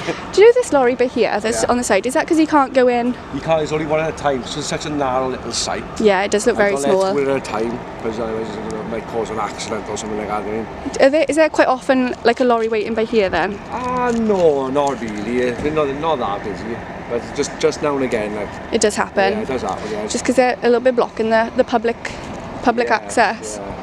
Do you know this lorry by here that's on the side? Is that because you can't go in? You can't, it's only one at a time. So it's such a narrow little site. Yeah, it does look very small. One at a time, because otherwise it might cause an accident or something like that. Is there quite often like a lorry waiting by here then? No, not really. Not that busy. But just now and again. It does happen. Yeah, it does happen, yeah. Just because they're a little bit blocking the public access. Yeah.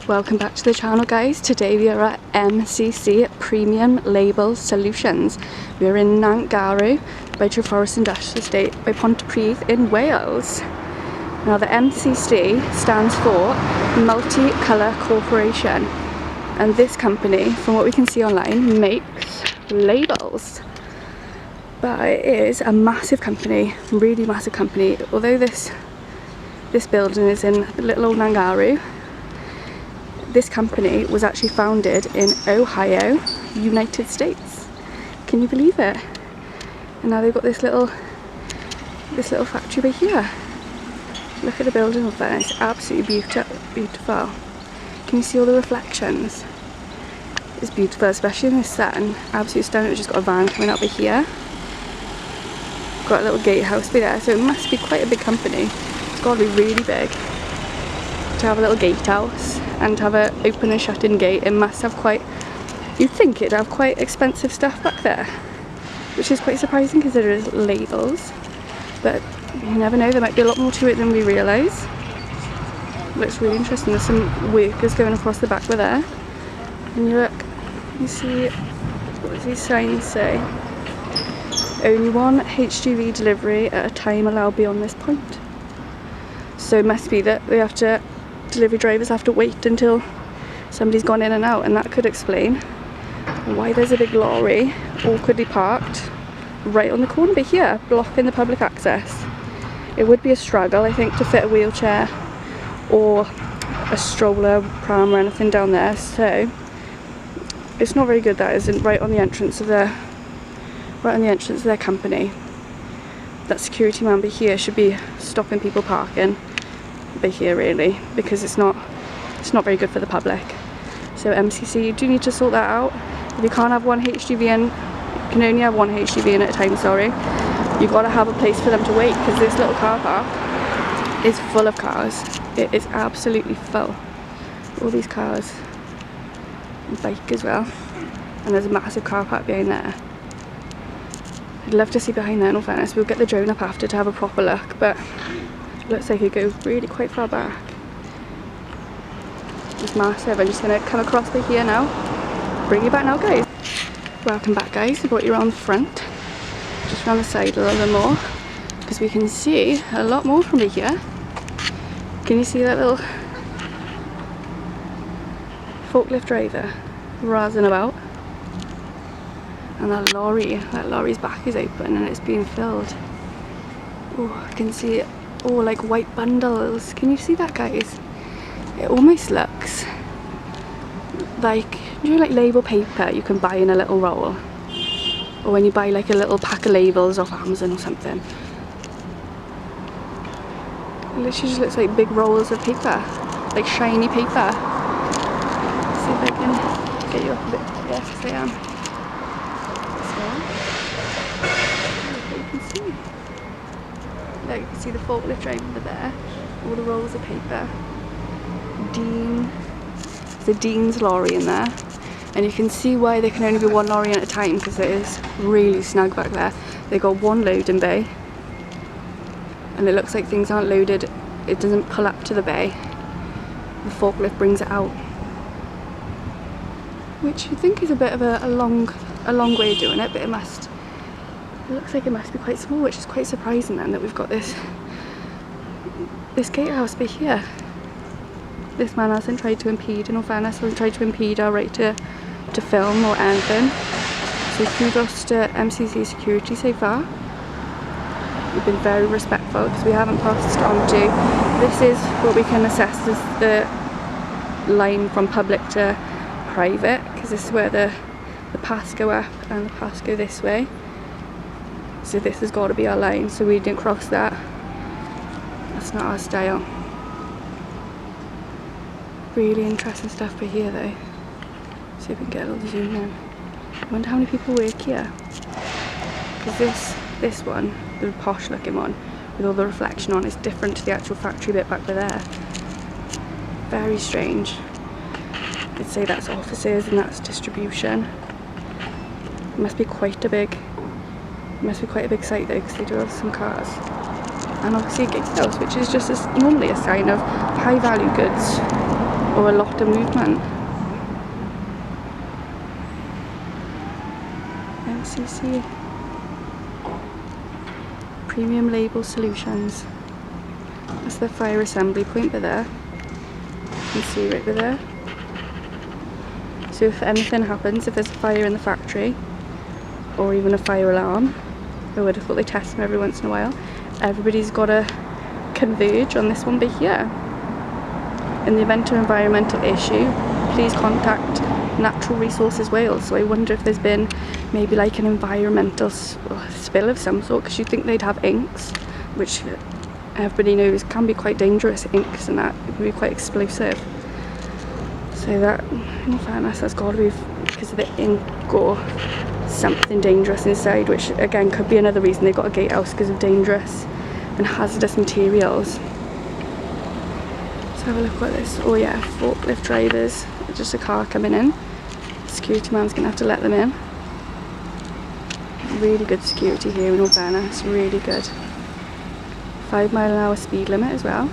Welcome back to the channel, guys. Today we are at MCC Premium Label Solutions. We are in Nantgarw by Treforest Industrial Estate by Pontypridd in Wales. Now the MCC stands for Multicolour Corporation, and this company, from what we can see online, makes labels. But it is a massive company, really massive company. Although this building is in little old Nantgarw, this company was actually founded in Ohio, United States. Can you believe it? And now they've got this little factory by here. Look at the building up there, it's absolutely beautiful. Can you see all the reflections? It's beautiful, especially in the sun. Absolutely stunning. We've just got a van coming up by here. Got a little gatehouse by there, so it must be quite a big company. It's got to be really big to have a little gatehouse and to have an open and shut in gate. It must have quite, you'd think it'd have quite expensive stuff back there, which is quite surprising because there is labels, but you never know, there might be a lot more to it than we realise. Looks really interesting. There's some workers going across the back with there, and you look, you see, what does these signs say? Only one HGV delivery at a time allowed beyond this point. So it must be that they have to, delivery drivers have to wait until somebody's gone in and out, and that could explain why there's a big lorry awkwardly parked right on the corner by here, blocking the public access. It would be a struggle, I think, to fit a wheelchair or a stroller, pram or anything down there, so it's not very good that isn't right on the entrance of their company. That security man by here should be stopping people parking by here, really, because it's not very good for the public. So MCC, you do need to sort that out. If you can't have one HGV in, you can only have one HGV in at a time, sorry, you've got to have a place for them to wait, because this little car park is full of cars. It is absolutely full. All these cars, and bike as well, and there's a massive car park behind there. I'd love to see behind there, in all fairness. We'll get the drone up after to have a proper look, but it looks like it goes really quite far back. It's massive. I'm just going to come across by here now. Bring you back now, guys. Welcome back, guys. We brought you around the front, just around the side a little bit more, because we can see a lot more from here. Can you see that little forklift driver razzing about? And that lorry's back is open and it's being filled. Oh, I can see it. Oh, like white bundles. Can you see that, guys? It almost looks like, you know, like label paper you can buy in a little roll, or when you buy like a little pack of labels off Amazon or something. It literally just looks like big rolls of paper, like shiny paper. Let's see if I can get you up a bit. Yes, I am. Look, you can see the forklift driver there, all the rolls of paper. There's a Dean's lorry in there, and you can see why there can only be one lorry at a time, because it is really snug back there. They got one loading bay, and it looks like things aren't loaded. It doesn't pull up to the bay. The forklift brings it out, which you think is a bit of a long way of doing it, but it looks like it must be quite small, which is quite surprising then, that we've got this gatehouse by here. This man hasn't tried to impede, in all fairness, hasn't tried to impede our right to film or anything. So kudos to MCC security so far. We've been very respectful, because we haven't passed on to, this is what we can assess as the line from public to private, because this is where the paths go up and the paths go this way. So this has got to be our line, so we didn't cross that. That's not our style. Really interesting stuff by here though. See if we can get a little zoom in. I wonder how many people work here. Because this one, the posh looking one, with all the reflection on, is different to the actual factory bit back there. Very strange. I'd say that's offices and that's distribution. It must be quite a big site though, because they do have some cars. And obviously a gatehouse, which is just normally a sign of high value goods or a lot of movement. MCC. Premium Label Solutions. That's the fire assembly point there. You can see right there. So if anything happens, if there's a fire in the factory, or even a fire alarm, I would have thought they test them every once in a while. Everybody's got to converge on this one by here. In the event of environmental issue, please contact Natural Resources Wales. So I wonder if there's been maybe like an environmental spill of some sort, because you'd think they'd have inks, which everybody knows can be quite dangerous, inks and that, it can be quite explosive. So that, in fairness, that's got to be because of the ink or something dangerous inside, which again could be another reason they've got a gatehouse, because of dangerous and hazardous materials. Let's have a look at this. Oh yeah, forklift drivers. Just a car coming in. Security man's gonna have to let them in. Really good security here in all fairness, really good. 5 mile an hour speed limit as well.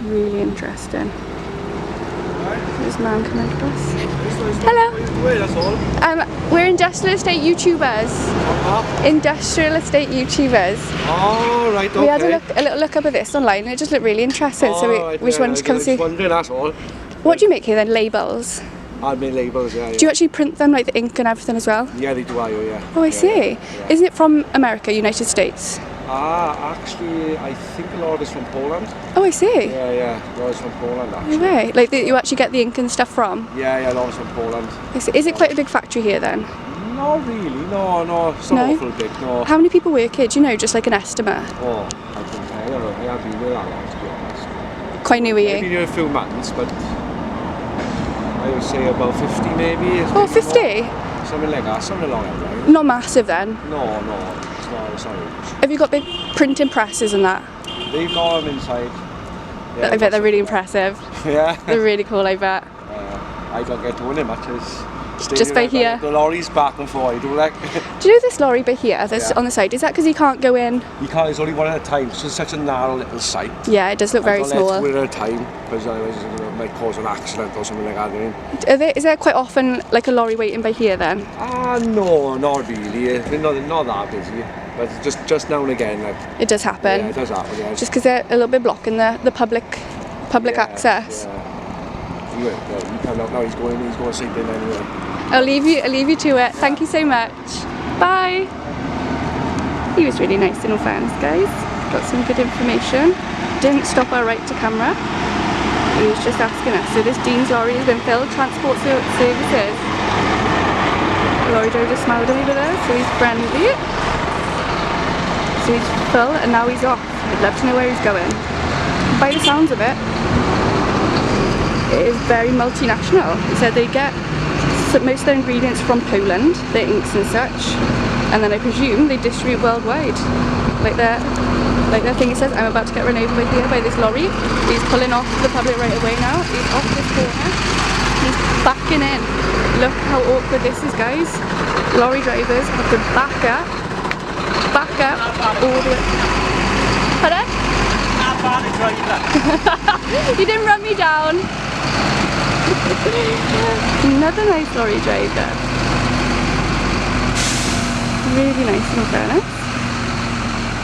Really interesting. There's a man coming across. Hello. Wait, that's all. We're industrial estate YouTubers. Industrial estate YouTubers. Oh, right, okay. We had a little look up at this online and it just looked really interesting, so we just wanted to come see. Wondering, that's all. What do you make here then? Labels? I make labels, yeah. Do you actually print them, like the ink and everything as well? Yeah, they do, yeah. Oh, I see. Yeah. Isn't it from America, United States? Actually, I think a lot of it's from Poland. Oh, I see. Yeah, a lot is from Poland, actually. Okay, like you actually get the ink and stuff from? Yeah, a lot is from Poland. I see. Is it quite a big factory here then? Not really, no, it's not awful big, no. How many people work here? Do you know, just like an estimate? Oh, I think I don't know, I haven't been here that long, to be honest. Quite new, are you? I've been here a few months, but I would say about 50 maybe. Oh, 50? More. Something like that, something along that line. Not massive then? No, it's not huge. Have you got big printing presses and that? They've got them inside. Yeah, I bet they're really impressive. Yeah. They're really cool, I bet. I don't get doing it much. Just by here? The lorry's back and forth, I do like. Do you know this lorry by here, that's on the side, is that because you can't go in? You can't, it's only one at a time. It's just such a narrow little site. Yeah, it does look very small. One at a time, because otherwise it might cause an accident or something like that. Is there quite often like a lorry waiting by here then? No, not really. Not that busy. But just now and again, like. It does happen. Yeah, it does happen. Yeah. Just because they're a little bit blocking the public access. Yeah. You come out now. He's going to sleep in anyway. I'll leave you to it. Thank you so much. Bye. He was really nice in all fairness, guys. Got some good information. Didn't stop our right to camera. He was just asking us. So this Dean's lorry has been filled. Transport services. The lorry driver just smiled over there, so he's friendly. So he's full and now he's off. I'd love to know where he's going. By the sounds of it, it is very multinational. He said they get most of their ingredients from Poland, their inks and such, and then I presume they distribute worldwide. Like their thing, it says, I'm about to get run over by here by this lorry. He's pulling off the public right away now. He's off this corner. He's backing in. Look how awkward this is, guys. Lorry drivers have to back up all the way. Pardon? You didn't run me down. Another nice lorry driver. Really nice in all fairness.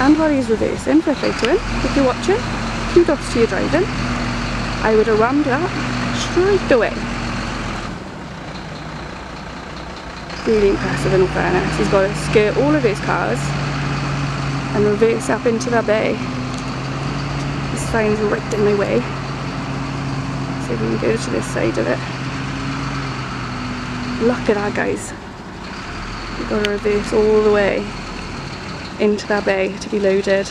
And while he's reversing, fair play to him. If you're watching, kudos to your driving. I would have rammed that straight away. Really impressive in all fairness. He's got to skirt all of his cars and reverse up into the bay. The sign's right in my way. So we can go to this side of it. Look at that, guys. You've got to reverse all the way into that bay to be loaded.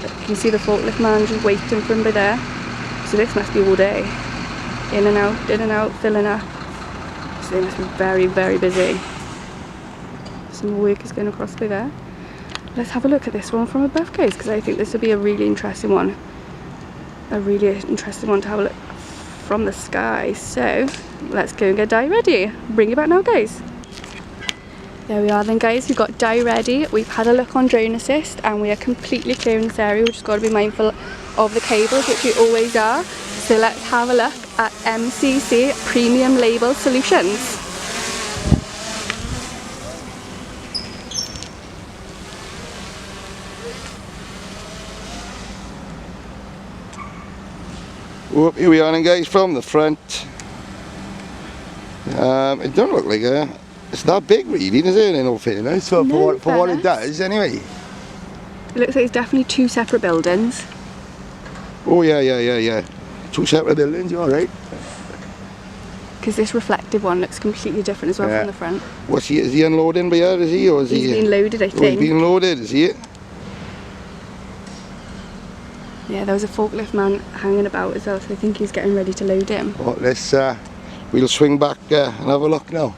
You can see the forklift man just waiting for him by there. So this must be all day. In and out, filling up. So they must be very, very busy. Some more workers going across by there. Let's have a look at this one from above, guys, because I think this will be a really interesting one. A really interesting one to have a look from the sky. So let's go and get Di ready. Bring it back now, guys. There we are then, guys. We've got Di ready. We've had a look on drone assist and we are completely clearing this area. We've just got to be mindful of the cables, which we always are. So let's have a look at MCC Premium Label Solutions. Well, here we are then, guys, from the front. It don't look like it's that big really, does it, in all fairness? So No, for what it does anyway. It looks like it's definitely two separate buildings. Oh yeah. Two separate buildings, you're right. Because this reflective one looks completely different as well from the front. What's he, is he unloading by here, is he? Or is He's been loaded, I Oh, think. he's been loaded, is he? Yeah, there was a forklift man hanging about as well, so I think he's getting ready to load him. Oh, let's, we'll swing back and have a look now.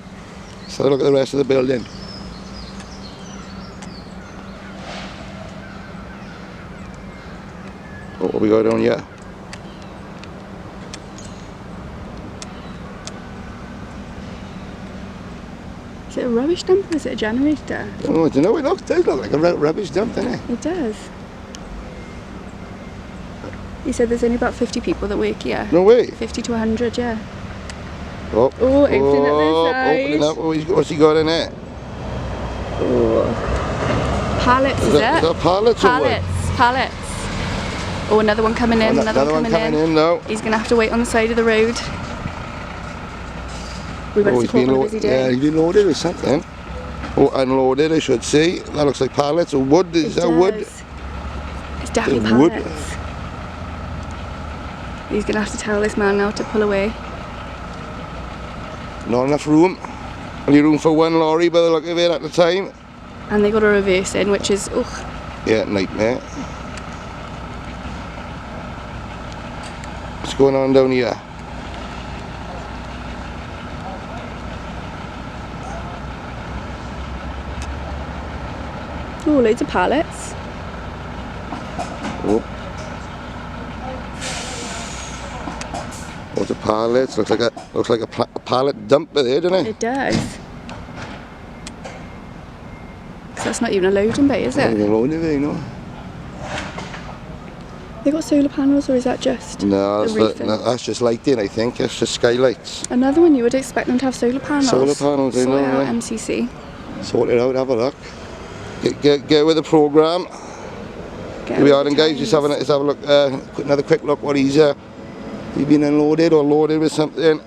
Let's have a look at the rest of the building. Oh, what we got down here? Is it a rubbish dump or is it a generator? Oh, I don't know, it does look like a rubbish dump, doesn't it? It does. He said there's only about 50 people that work here. No way. 50 to 100, yeah. Oh, Opening up this side. Opening up. What's he got in there? Pallets, is it? Is that pallets or what? Pallets. Oh, another one coming in, Another one coming in now. He's going to have to wait on the side of the road. We better support on a busy day. Yeah, he's been loaded with something. Or unloaded, I should say. That looks like pallets or wood. Is that wood? It's definitely It's wood. pallets. He's going to have to tell this man now to pull away. Not enough room. Only room for one lorry by the look of it at the time. And they got a reverse in, which is, ugh. Yeah, nightmare. What's going on down here? Oh, loads of pallets. Oh. Loads of pallets. Looks like a pallet dump there, doesn't it? It does. 'Cause that's not even a loading bay, is Not it? even loading there, you know. They got solar panels, or is that just No, the roofing? that's just lighting, I think. That's just skylights. Another one, you would expect them to have solar panels. Solar panels, I know, Sort it out, yeah. MCC. Sort it out, have a look. Get with the programme. Get Here we all are the then, guys. Let's have a look. Another quick look what he's been unloaded or loaded with something.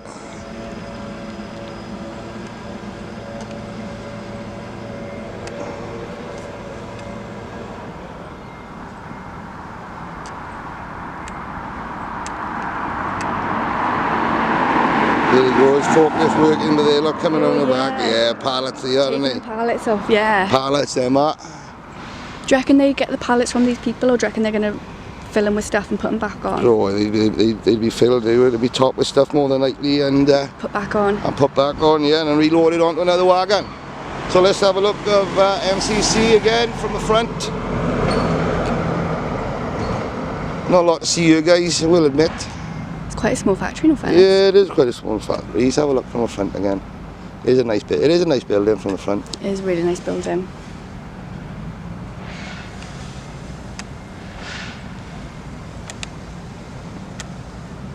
There he goes, forklift working, but they look coming on the back. Yeah, pallets here, aren't Taking they? the pallets off, yeah. Pallets, them are. Do you reckon they get the pallets from these people, or do you reckon they're going to fill them with stuff and put them back on? Oh, they'd be filled, they'd be topped with stuff more than likely, and Put back on. put back on, yeah, and then reload it onto another wagon. So let's have a look of MCC again from the front. Not a lot to see here, guys, I will admit. It's quite a small factory, no fairness. Yeah, it is quite a small factory. Let's have a look from the front again. It is a nice bit. It is a nice building from the front. It is a really nice building.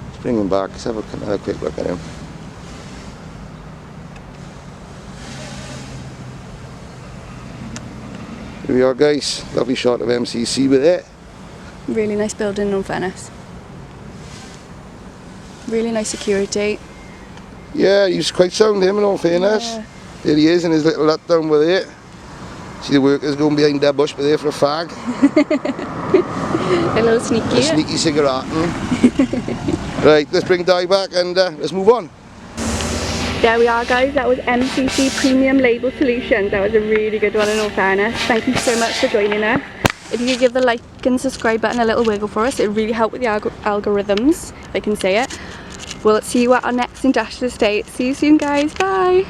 Let's bring him back. Let's have a quick look at him. Here we are, guys. Lovely shot of MCC with it. Really nice building, no fairness. Really nice security. Yeah, he's quite sound, him, in all fairness. Yeah. There he is in his little hut down with it. See the workers going behind that bush by there for a fag. A little sneaky. A sneaky cigarette. Right, let's bring Di back and let's move on. There we are guys, that was MCC Premium Label Solutions. That was a really good one in all fairness. Thank you so much for joining us. If you could give the like and subscribe button a little wiggle for us, it would really help with the algorithms, if I can say it. We'll see you at our next industrial estate. See you soon guys, bye!